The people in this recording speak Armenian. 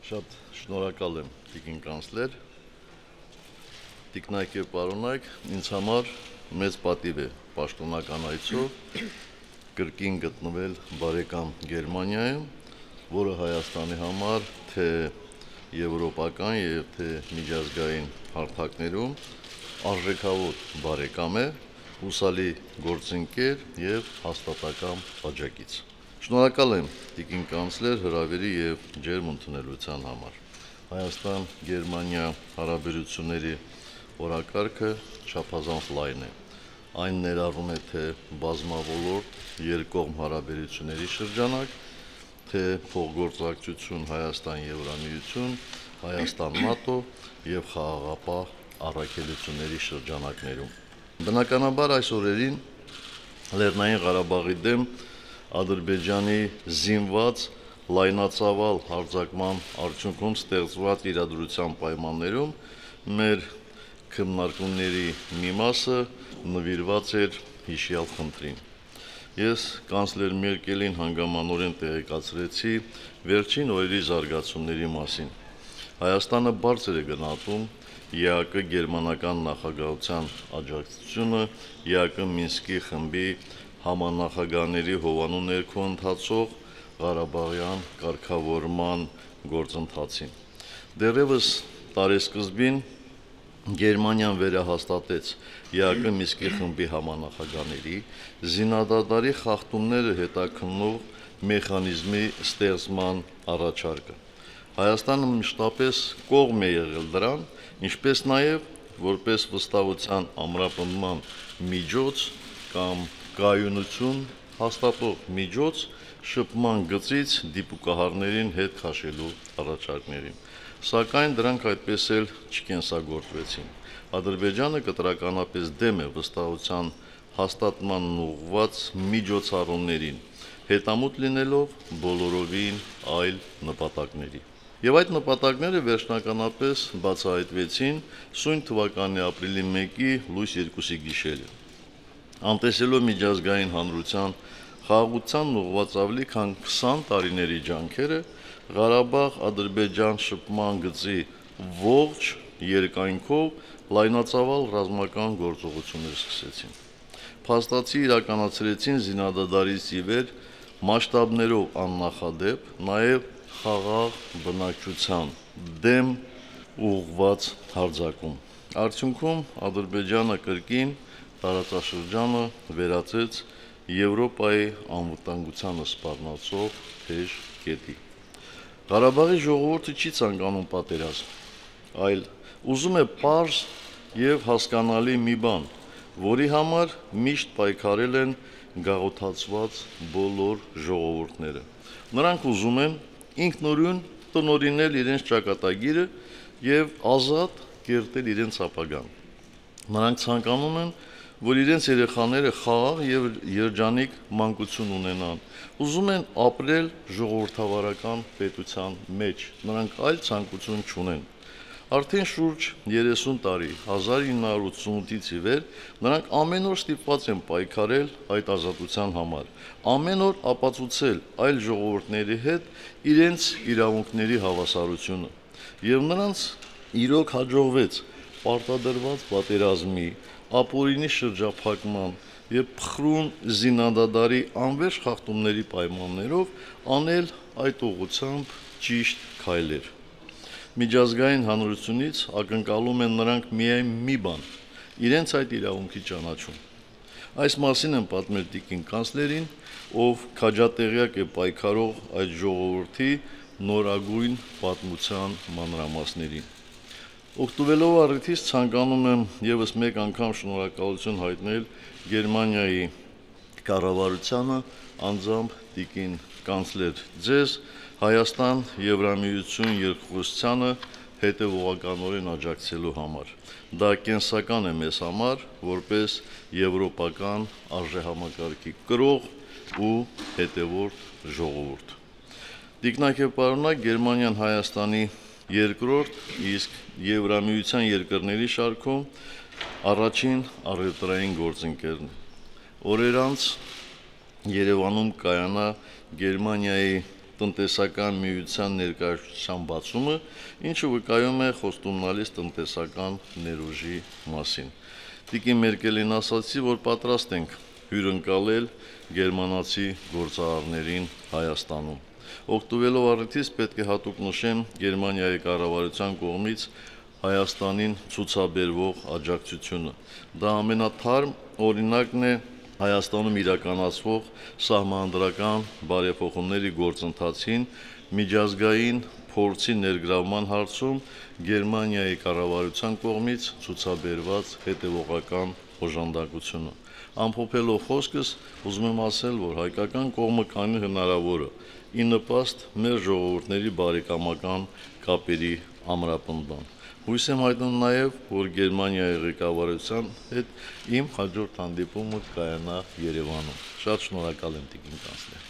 Շատ շնորհակալ եմ տիկին կանցլեր, տիկնայք եւ պարոնայք, ինձ համար մեծ պատիվ է պաշտոնական այցով կրկին գտնվել բարեկամ Գերմանիայում, որը Հայաստանի համար թե եվրոպական եւ թե միջազգային հարթակներում արժեքավոր բարեկամ է, հուսալի գործընկեր եւ հաստատակամ աջակից։ Շնորհակալ եմ տիկին կանցլեր հրավերի եւ ջերմ ընդունելության համար։ Հայաստան-Գերմանիա հարաբերությունների օրակարգը չափազանց լայն է։ Այն ներառում է թե բազմավոլորտ երկկողմ հարաբերությունների շրջանակ, թե փոխգործակցություն Հայաստան-Եվրամիություն, Հայաստան-ՆԱՏՕ եւ խաղաղապահ առաքելությունների շրջանակներում։ Բնականաբար այս օրերին Լեռնային Ղարաբաղի դեմ Ադրբեջանի զինված լայնածավալ հարձակման արդյունքում ստեղծված իրադրության պայմաններում մեր քննարկումների մի մասը նվիրված էր հիշյալ խնդրին։ Ես կանցլեր Մերկելին հանգամանորեն տեղեկացրեցի վերջին օրերի զարգացումների մասին։ Հայաստանը բարձր է գնահատում ԵԱԿ գերմանական նախագահության աջակցությունը ԵԱԿ Մինսկի խմբի համանախագահների հովանու ներքո ընթացող Ղարաբաղյան կարգավորման գործընթացին։ Դեռևս տարեսկզբին Գերմանիան վերահաստատեց ԵԱԿ Մինսկի խմբի համանախագահների զինադադարի խախտումները հետաքննող մեխանիզմի ստեղծման առաջարկը։ Հայաստանը մշտապես կողմ է եղել դրան, ինչպես նաև որպես վստահության ամրապնդման միջոց կամ կայունություն հաստատող միջոց շփման գծից դիպուկահարներին հետ քաշելու առաջարկներին, սակայն դրանք այդպես էլ չկենսագործվեցին։ Ադրբեջանը կտրականապես դեմ է վստահության հաստատմանն ուղղված միջոցառումներին, հետամուտ լինելով բոլորովին այլ նպատակների։ Եվ այդ նպատակները վերջնականապես բացահայտվեցին սույն թվականի ապրիլի 1-ի լույս 2-ի գիշերը։ Անտեսելով միջազգային հանրության խաղաղությանն ուղղված ավելի քան 20 տարիների ջանքերը, Ղարաբաղ-Ադրբեջան շփման գծի ողջ երկայնքով լայնածավալ ռազմական գործողություններ սկսեցին։ Փաստացի իրականացրեցին զինադադարից ի վեր մասշտաբներով աննախադեպ, նաև խաղաղ բնակչության դեմ ուղղված հարձակում։ Արդյունքում Ադրբեջանը կրկին տարածաշրջանը վերածեց Եվրոպայի անվտանգությանը սպառնացող թեժ կետի։ Ղարաբաղի ժողովուրդը չի ցանկանում պատերազմ, այլ ուզում է պարզ եւ հասկանալի մի բան, որի համար միշտ պայքարել են գաղութացված բոլոր ժողովուրդները։ Նրանք ուզում են ինքնուրույն տնօրինել իրենց ճակատագիրը եւ ազատ կերտել իրենց ապագան։ Նրանք ցանկանում են, որ իրենց երեխաները խաղաղ եւ երջանիկ մանկություն ունենան, ուզում են ապրել ժողովրդավարական պետության մեջ, նրանք այլ ցանկություն չունեն։ Արդեն շուրջ 30 տարի, 1988-ից ի վեր, նրանք ամեն օր ստիպված են պայքարել այդ ազատության համար, ամեն օր ապացուցել այլ ժողովուրդների հետ իրենց իրավունքների հավասարությունը, եւ նրանց իրոք հաջողվեց պարտադրված պատերազմի, ապօրինի շրջափակման եւ փխրուն զինադադարի անվերջ խախտումների պայմաններով անել այդ ուղղությամբ ճիշտ քայլեր։ Միջազգային հանրությունից ակնկալում են նրանք միայն մի բան՝ իրենց այդ իրավունքի ճանաչում։ Այս մասին են պատմել տիկին կանցլերին, ով քաջատեղյակ է պայքարող այդ ժողովրդի նորագույն պատմության մանրամասներին։ Օգտվելով առիթից ցանկանում եմ եւս մեկ անգամ շնորհակալություն հայտնել Գերմանիայի կառավարությանը, անձամբ տիկին կանցլեր ձեզ, Հայաստան-Եվրամիություն երկխոսությանը հետևողականորեն աջակցելու համար։ Դա կենսական է մեզ համար, որպես եվրոպական արժեհամակարգի կրող ու հետևորդ ժողովուրդ։ Տիկնայք եւ պարոնայք, Գերմանիան Հայաստանի երկրորդ, իսկ Եվրամիության երկրների շարքում առաջին առևտրային գործընկերն է։ Օրեր անց Երևանում կայանա Գերմանիայի տնտեսական միության ներկայացության բացումը, ինչը վկայում է խոստումնալից տնտեսական ներուժի մասին։ Տիկին Մերկելին ասացի, որ պատրաստ ենք հյուրընկալել գերմանացի գործարարներին Հայաստանում։ Օգտվելով առիթից պետք է հատուկ նշեմ Գերմանիայի կառավարության կողմից Հայաստանին ցուցաբերվող աջակցությունը։ Դա ամենաթարմ օրինակն է Հայաստանում իրականացվող սահմանադրական բարեփոխումների գործընթացին միջազգային փորձի ներգրավման հարցում Գերմանիայի կառավարության կողմից ցուցաբերված հետևողական օժանդակությունը։ Ամփոփելով խոսքս, ուզում եմ ասել, որ հայկական կողմը կանի հնարավորը ի նպաստ մեր ժողովուրդների բարեկամական կապերի ամրապնդման։ Հույս եմ հայտնում նաև, որ Գերմանիայի ղեկավարության հետ իմ հաջորդ հանդիպումը կայանա Երևանում։ Շատ շնորհակալ եմ, տիկին կանցլեր։